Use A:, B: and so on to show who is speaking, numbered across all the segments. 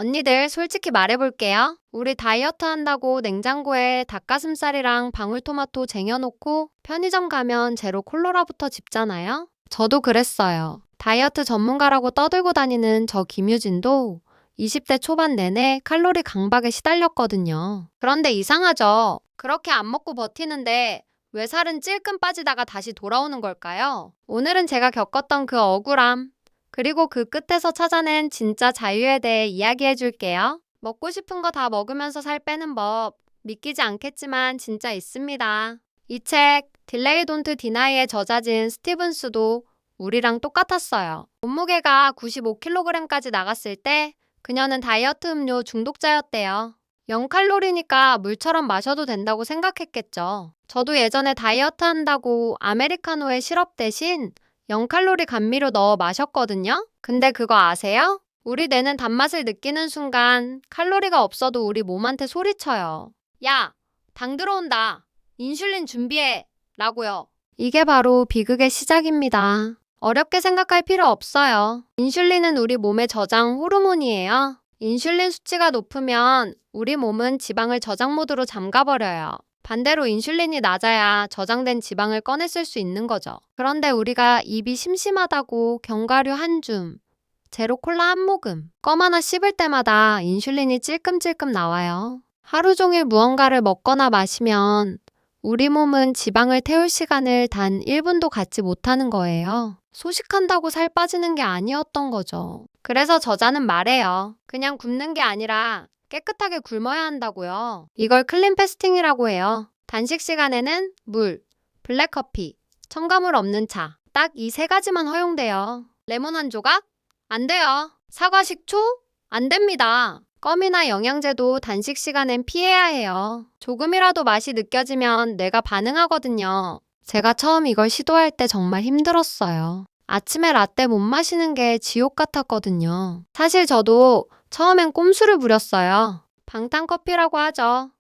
A: 언니들 솔직히 말해볼게요. 우리 다이어트 한다고 냉장고에 닭가슴살이랑 방울토마토 쟁여놓고 편의점 가면 제로 콜라부터 집잖아요? 저도 그랬어요. 다이어트 전문가라고 떠들고 다니는 저 김유진도 20대 초반 내내 칼로리 강박에 시달렸거든요. 그런데 이상하죠? 그렇게 안 먹고 버티는데 왜 살은 찔끔 빠지다가 다시 돌아오는 걸까요? 오늘은 제가 겪었던 그 억울함, 그리고 그 끝에서 찾아낸 진짜 자유에 대해 이야기해 줄게요. 먹고 싶은 거 다 먹으면서 살 빼는 법, 믿기지 않겠지만 진짜 있습니다. 이 책, 딜레이 돈트 디나이의 저자진 스티븐스도 우리랑 똑같았어요. 몸무게가 95kg까지 나갔을 때 그녀는 다이어트 음료 중독자였대요. 0칼로리니까 물처럼 마셔도 된다고 생각했겠죠. 저도 예전에 다이어트 한다고 아메리카노에 시럽 대신 0칼로리 감미료 넣어 마셨거든요? 근데 그거 아세요? 우리 뇌는 단맛을 느끼는 순간 칼로리가 없어도 우리 몸한테 소리쳐요. 야, 당 들어온다. 인슐린 준비해. 라고요. 이게 바로 비극의 시작입니다. 어렵게 생각할 필요 없어요. 인슐린은 우리 몸의 저장 호르몬이에요. 인슐린 수치가 높으면 우리 몸은 지방을 저장 모드로 잠가버려요. 반대로 인슐린이 낮아야 저장된 지방을 꺼내 쓸 수 있는 거죠. 그런데 우리가 입이 심심하다고 견과류 한 줌, 제로 콜라 한 모금, 껌 하나 씹을 때마다 인슐린이 찔끔찔끔 나와요. 하루 종일 무언가를 먹거나 마시면 우리 몸은 지방을 태울 시간을 단 1분도 갖지 못하는 거예요. 소식한다고 살 빠지는 게 아니었던 거죠. 그래서 저자는 말해요. 그냥 굶는 게 아니라 깨끗하게 굶어야 한다고요. 이걸 클린 패스팅이라고 해요. 단식 시간에는 물, 블랙커피, 첨가물 없는 차. 딱 이 세 가지만 허용돼요. 레몬 한 조각? 안 돼요. 사과 식초? 안 됩니다. 껌이나 영양제도 단식 시간엔 피해야 해요. 조금이라도 맛이 느껴지면 뇌가 반응하거든요. 제가 처음 이걸 시도할 때 정말 힘들었어요. 아침에 라떼 못 마시는 게 지옥 같았거든요. 사실 저도 처음엔 꼼수를 부렸어요. 방탄커피라고 하죠.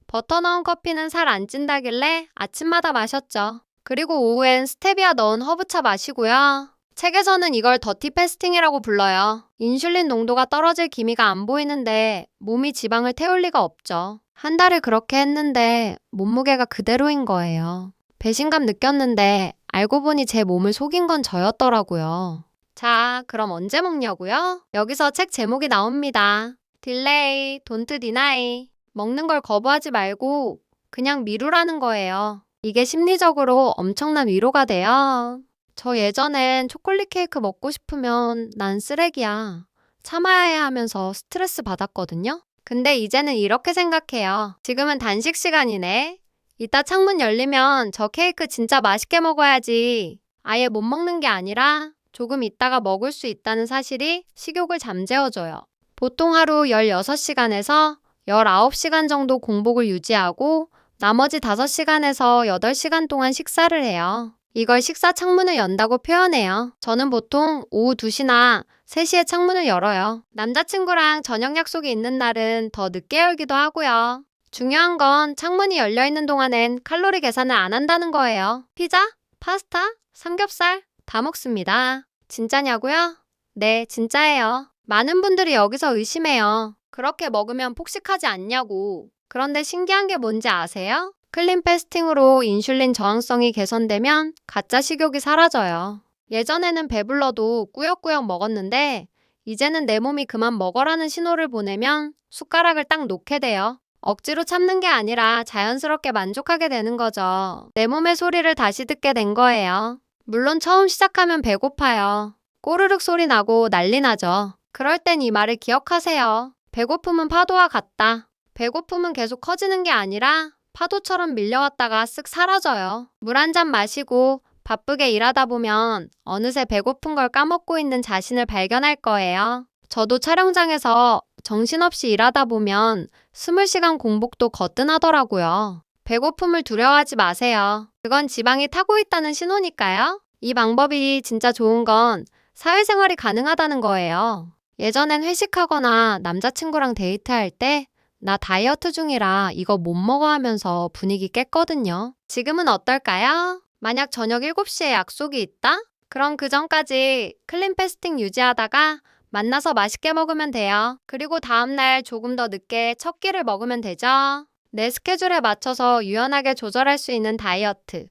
A: 버터 넣은 커피는 살 안 찐다길래 아침마다 마셨죠. 그리고 오후엔 스테비아 넣은 허브차 마시고요. 책에서는 이걸 더티 패스팅이라고 불러요. 인슐린 농도가 떨어질 기미가 안 보이는데 몸이 지방을 태울 리가 없죠. 한 달을 그렇게 했는데 몸무게가 그대로인 거예요. 배신감 느꼈는데 알고 보니 제 몸을 속인 건 저였더라고요. 자, 그럼 언제 먹냐고요? 여기서 책 제목이 나옵니다. 딜레이, 돈트 디나이. 먹는 걸 거부하지 말고 그냥 미루라는 거예요. 이게 심리적으로 엄청난 위로가 돼요. 저 예전엔 초콜릿 케이크 먹고 싶으면 난 쓰레기야. 참아야 해 하면서 스트레스 받았거든요. 근데 이제는 이렇게 생각해요. 지금은 단식 시간이네. 이따 창문 열리면 저 케이크 진짜 맛있게 먹어야지. 아예 못 먹는 게 아니라 조금 있다가 먹을 수 있다는 사실이 식욕을 잠재워줘요. 보통 하루 16시간에서 19시간 정도 공복을 유지하고 나머지 5시간에서 8시간 동안 식사를 해요. 이걸 식사 창문을 연다고 표현해요. 저는 보통 오후 2시나 3시에 창문을 열어요. 남자친구랑 저녁 약속이 있는 날은 더 늦게 열기도 하고요. 중요한 건 창문이 열려있는 동안엔 칼로리 계산을 안 한다는 거예요. 피자? 파스타? 삼겹살? 다 먹습니다. 진짜냐고요? 네, 진짜예요. 많은 분들이 여기서 의심해요. 그렇게 먹으면 폭식하지 않냐고. 그런데 신기한 게 뭔지 아세요? 클린 패스팅으로 인슐린 저항성이 개선되면 가짜 식욕이 사라져요. 예전에는 배불러도 꾸역꾸역 먹었는데 이제는 내 몸이 그만 먹어라는 신호를 보내면 숟가락을 딱 놓게 돼요. 억지로 참는 게 아니라 자연스럽게 만족하게 되는 거죠. 내 몸의 소리를 다시 듣게 된 거예요. 물론 처음 시작하면 배고파요. 꼬르륵 소리 나고 난리 나죠. 그럴 땐 이 말을 기억하세요. 배고픔은 파도와 같다. 배고픔은 계속 커지는 게 아니라 파도처럼 밀려왔다가 쓱 사라져요. 물 한 잔 마시고 바쁘게 일하다 보면 어느새 배고픈 걸 까먹고 있는 자신을 발견할 거예요. 저도 촬영장에서 정신없이 일하다 보면 20시간 공복도 거뜬하더라고요. 배고픔을 두려워하지 마세요. 그건 지방이 타고 있다는 신호니까요. 이 방법이 진짜 좋은 건 사회생활이 가능하다는 거예요. 예전엔 회식하거나 남자친구랑 데이트할 때 나 다이어트 중이라 이거 못 먹어 하면서 분위기 깼거든요. 지금은 어떨까요? 만약 저녁 7시에 약속이 있다? 그럼 그 전까지 클린 패스팅 유지하다가 만나서 맛있게 먹으면 돼요. 그리고 다음날 조금 더 늦게 첫 끼를 먹으면 되죠. 내 스케줄에 맞춰서 유연하게 조절할 수 있는 다이어트.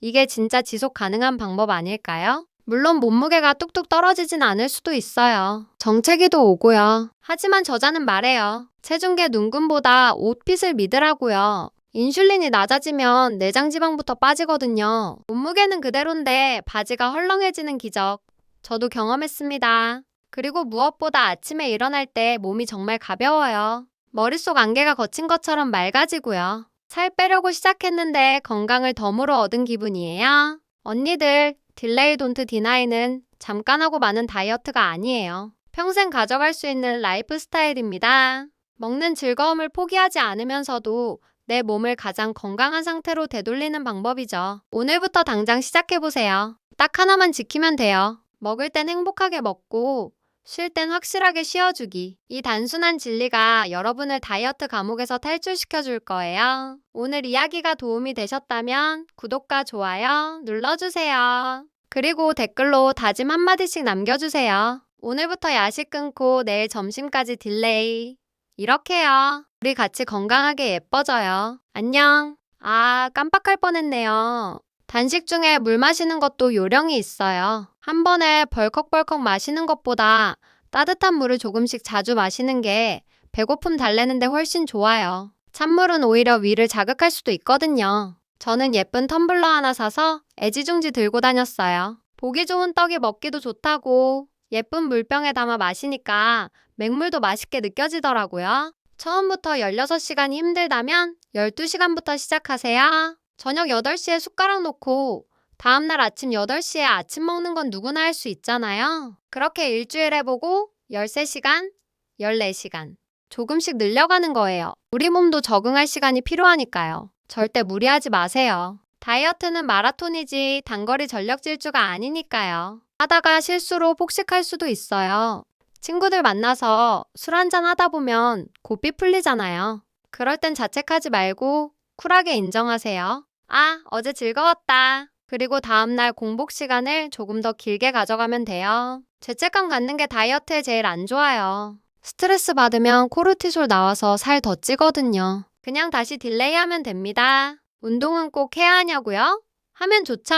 A: 이게 진짜 지속 가능한 방법 아닐까요? 물론 몸무게가 뚝뚝 떨어지진 않을 수도 있어요. 정체기도 오고요. 하지만 저자는 말해요. 체중계 눈금보다 옷핏을 믿으라고요. 인슐린이 낮아지면 내장 지방부터 빠지거든요. 몸무게는 그대로인데 바지가 헐렁해지는 기적. 저도 경험했습니다. 그리고 무엇보다 아침에 일어날 때 몸이 정말 가벼워요. 머릿속 안개가 걷힌 것처럼 맑아지고요. 살 빼려고 시작했는데 건강을 덤으로 얻은 기분이에요. 언니들, 딜레이 돈트 디나이는 잠깐 하고 마는 다이어트가 아니에요. 평생 가져갈 수 있는 라이프 스타일입니다. 먹는 즐거움을 포기하지 않으면서도 내 몸을 가장 건강한 상태로 되돌리는 방법이죠. 오늘부터 당장 시작해보세요. 딱 하나만 지키면 돼요. 먹을 땐 행복하게 먹고 쉴 땐 확실하게 쉬어주기. 이 단순한 진리가 여러분을 다이어트 감옥에서 탈출시켜 줄 거예요. 오늘 이야기가 도움이 되셨다면 구독과 좋아요 눌러주세요. 그리고 댓글로 다짐 한마디씩 남겨주세요. 오늘부터 야식 끊고 내일 점심까지 딜레이. 이렇게요. 우리 같이 건강하게 예뻐져요. 안녕. 아, 깜빡할 뻔했네요. 단식 중에 물 마시는 것도 요령이 있어요. 한 번에 벌컥벌컥 마시는 것보다 따뜻한 물을 조금씩 자주 마시는 게 배고픔 달래는데 훨씬 좋아요. 찬물은 오히려 위를 자극할 수도 있거든요. 저는 예쁜 텀블러 하나 사서 애지중지 들고 다녔어요. 보기 좋은 떡이 먹기도 좋다고 예쁜 물병에 담아 마시니까 맹물도 맛있게 느껴지더라고요. 처음부터 16시간이 힘들다면 12시간부터 시작하세요. 저녁 8시에 숟가락 놓고 다음날 아침 8시에 아침 먹는 건 누구나 할 수 있잖아요. 그렇게 일주일 해보고 13시간, 14시간 조금씩 늘려가는 거예요. 우리 몸도 적응할 시간이 필요하니까요. 절대 무리하지 마세요. 다이어트는 마라톤이지 단거리 전력 질주가 아니니까요. 하다가 실수로 폭식할 수도 있어요. 친구들 만나서 술 한잔 하다 보면 고삐 풀리잖아요. 그럴 땐 자책하지 말고 쿨하게 인정하세요. 아, 어제 즐거웠다. 그리고 다음날 공복 시간을 조금 더 길게 가져가면 돼요. 죄책감 갖는 게 다이어트에 제일 안 좋아요. 스트레스 받으면 코르티솔 나와서 살 더 찌거든요. 그냥 다시 딜레이 하면 됩니다. 운동은 꼭 해야 하냐고요? 하면 좋죠.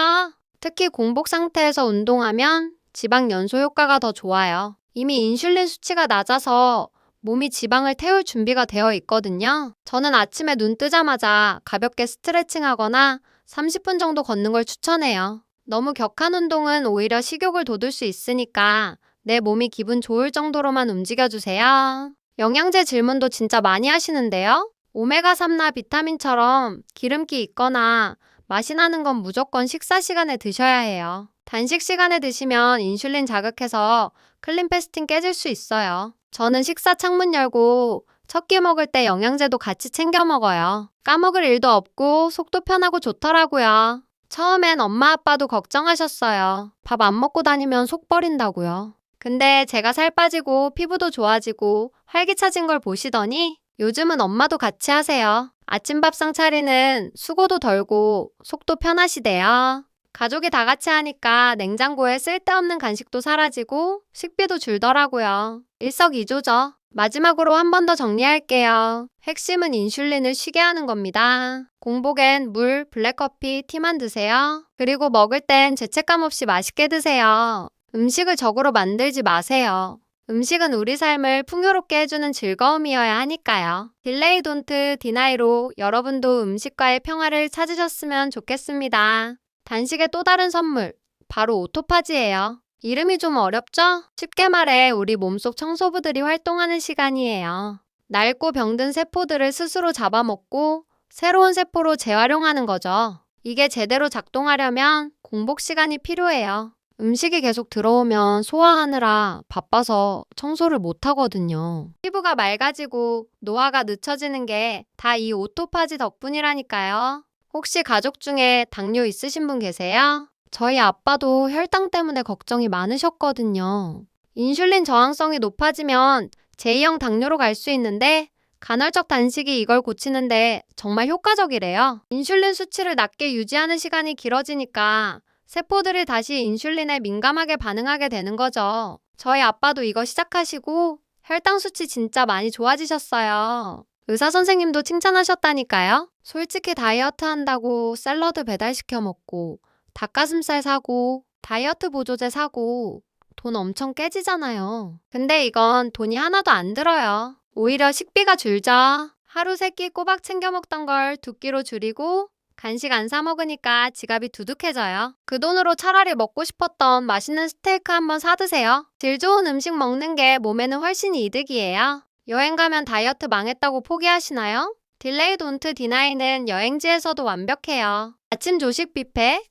A: 특히 공복 상태에서 운동하면 지방 연소 효과가 더 좋아요. 이미 인슐린 수치가 낮아서 몸이 지방을 태울 준비가 되어 있거든요. 저는 아침에 눈 뜨자마자 가볍게 스트레칭하거나 30분 정도 걷는 걸 추천해요. 너무 격한 운동은 오히려 식욕을 돋울 수 있으니까 내 몸이 기분 좋을 정도로만 움직여주세요. 영양제 질문도 진짜 많이 하시는데요. 오메가3나 비타민처럼 기름기 있거나 맛이 나는 건 무조건 식사 시간에 드셔야 해요. 단식 시간에 드시면 인슐린 자극해서 클린 패스팅 깨질 수 있어요. 저는 식사 창문 열고 첫 끼 먹을 때 영양제도 같이 챙겨 먹어요. 까먹을 일도 없고 속도 편하고 좋더라고요. 처음엔 엄마 아빠도 걱정하셨어요. 밥 안 먹고 다니면 속 버린다고요. 근데 제가 살 빠지고 피부도 좋아지고 활기차진 걸 보시더니 요즘은 엄마도 같이 하세요. 아침밥상 차리는 수고도 덜고 속도 편하시대요. 가족이 다 같이 하니까 냉장고에 쓸데없는 간식도 사라지고 식비도 줄더라고요. 일석이조죠. 마지막으로 한 번 더 정리할게요. 핵심은 인슐린을 쉬게 하는 겁니다. 공복엔 물, 블랙커피, 티만 드세요. 그리고 먹을 땐 죄책감 없이 맛있게 드세요. 음식을 적으로 만들지 마세요. 음식은 우리 삶을 풍요롭게 해주는 즐거움이어야 하니까요. 딜레이 돈트 디나이로 여러분도 음식과의 평화를 찾으셨으면 좋겠습니다. 단식의 또 다른 선물, 바로 오토파지예요. 이름이 좀 어렵죠? 쉽게 말해 우리 몸속 청소부들이 활동하는 시간이에요. 낡고 병든 세포들을 스스로 잡아먹고 새로운 세포로 재활용하는 거죠. 이게 제대로 작동하려면 공복 시간이 필요해요. 음식이 계속 들어오면 소화하느라 바빠서 청소를 못 하거든요. 피부가 맑아지고 노화가 늦춰지는 게 다 이 오토파지 덕분이라니까요. 혹시 가족 중에 당뇨 있으신 분 계세요? 저희 아빠도 혈당 때문에 걱정이 많으셨거든요. 인슐린 저항성이 높아지면 제2형 당뇨로 갈 수 있는데 간헐적 단식이 이걸 고치는데 정말 효과적이래요. 인슐린 수치를 낮게 유지하는 시간이 길어지니까 세포들이 다시 인슐린에 민감하게 반응하게 되는 거죠. 저희 아빠도 이거 시작하시고 혈당 수치 진짜 많이 좋아지셨어요. 의사 선생님도 칭찬하셨다니까요. 솔직히 다이어트 한다고 샐러드 배달시켜 먹고 닭가슴살 사고 다이어트 보조제 사고 돈 엄청 깨지잖아요. 근데 이건 돈이 하나도 안 들어요. 오히려 식비가 줄죠. 하루 3끼 꼬박 챙겨 먹던 걸 2끼로 줄이고 간식 안 사 먹으니까 지갑이 두둑해져요. 그 돈으로 차라리 먹고 싶었던 맛있는 스테이크 한번 사 드세요. 질 좋은 음식 먹는 게 몸에는 훨씬 이득이에요. 여행 가면 다이어트 망했다고 포기하시나요? 딜레이 돈트 디나이는 여행지에서도 완벽해요. 아침 조식 뷔페,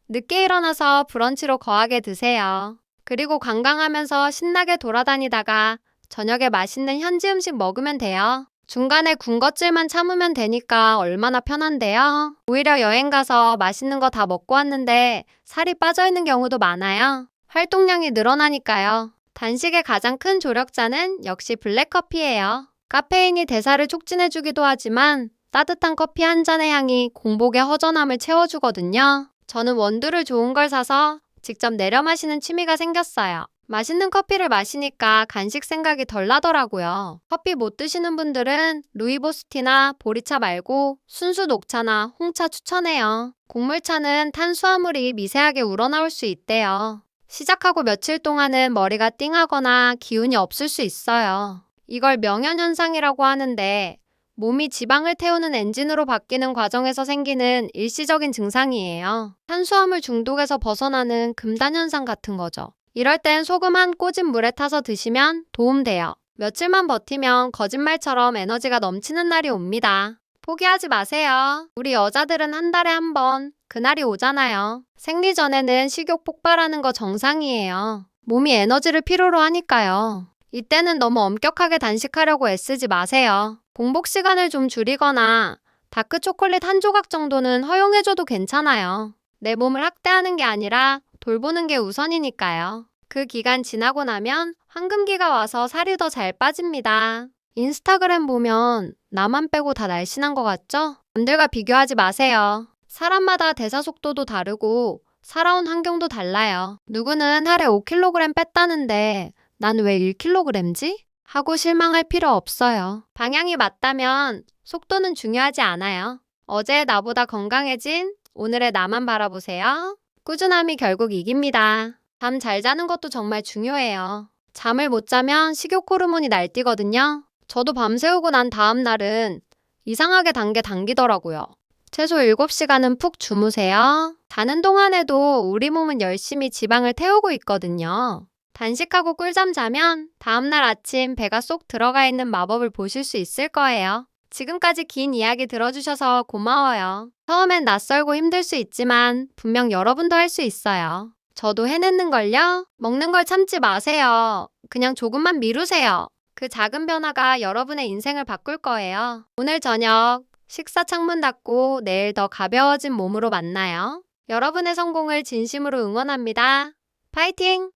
A: 늦게 일어나서 브런치로 거하게 드세요. 그리고 관광하면서 신나게 돌아다니다가 저녁에 맛있는 현지 음식 먹으면 돼요. 중간에 군것질만 참으면 되니까 얼마나 편한데요. 오히려 여행 가서 맛있는 거 다 먹고 왔는데 살이 빠져있는 경우도 많아요. 활동량이 늘어나니까요. 단식의 가장 큰 조력자는 역시 블랙커피예요. 카페인이 대사를 촉진해주기도 하지만 따뜻한 커피 한 잔의 향이 공복의 허전함을 채워주거든요. 저는 원두를 좋은 걸 사서 직접 내려 마시는 취미가 생겼어요. 맛있는 커피를 마시니까 간식 생각이 덜 나더라고요. 커피 못 드시는 분들은 루이보스티나 보리차 말고 순수 녹차나 홍차 추천해요. 곡물차는 탄수화물이 미세하게 우러나올 수 있대요. 시작하고 며칠 동안은 머리가 띵하거나 기운이 없을 수 있어요. 이걸 명현현상이라고 하는데 몸이 지방을 태우는 엔진으로 바뀌는 과정에서 생기는 일시적인 증상이에요. 탄수화물 중독에서 벗어나는 금단현상 같은 거죠. 이럴 땐 소금 한 꼬집 물에 타서 드시면 도움돼요. 며칠만 버티면 거짓말처럼 에너지가 넘치는 날이 옵니다. 포기하지 마세요. 우리 여자들은 한 달에 한 번, 그날이 오잖아요. 생리 전에는 식욕 폭발하는 거 정상이에요. 몸이 에너지를 필요로 하니까요. 이때는 너무 엄격하게 단식하려고 애쓰지 마세요. 공복 시간을 좀 줄이거나 다크 초콜릿 한 조각 정도는 허용해줘도 괜찮아요. 내 몸을 학대하는 게 아니라 돌보는 게 우선이니까요. 그 기간 지나고 나면 황금기가 와서 살이 더 잘 빠집니다. 인스타그램 보면 나만 빼고 다 날씬한 것 같죠? 남들과 비교하지 마세요. 사람마다 대사 속도도 다르고 살아온 환경도 달라요. 누구는 하루에 5kg 뺐다는데 난 왜 1kg지? 하고 실망할 필요 없어요. 방향이 맞다면 속도는 중요하지 않아요. 어제의 나보다 건강해진 오늘의 나만 바라보세요. 꾸준함이 결국 이깁니다. 잠 잘 자는 것도 정말 중요해요. 잠을 못 자면 식욕 호르몬이 날뛰거든요. 저도 밤새우고 난 다음 날은 이상하게 단 게 당기더라고요. 최소 7시간은 푹 주무세요. 자는 동안에도 우리 몸은 열심히 지방을 태우고 있거든요. 단식하고 꿀잠 자면 다음날 아침 배가 쏙 들어가 있는 마법을 보실 수 있을 거예요. 지금까지 긴 이야기 들어주셔서 고마워요. 처음엔 낯설고 힘들 수 있지만 분명 여러분도 할 수 있어요. 저도 해냈는걸요? 먹는 걸 참지 마세요. 그냥 조금만 미루세요. 그 작은 변화가 여러분의 인생을 바꿀 거예요. 오늘 저녁 식사 창문 닫고 내일 더 가벼워진 몸으로 만나요. 여러분의 성공을 진심으로 응원합니다. 파이팅!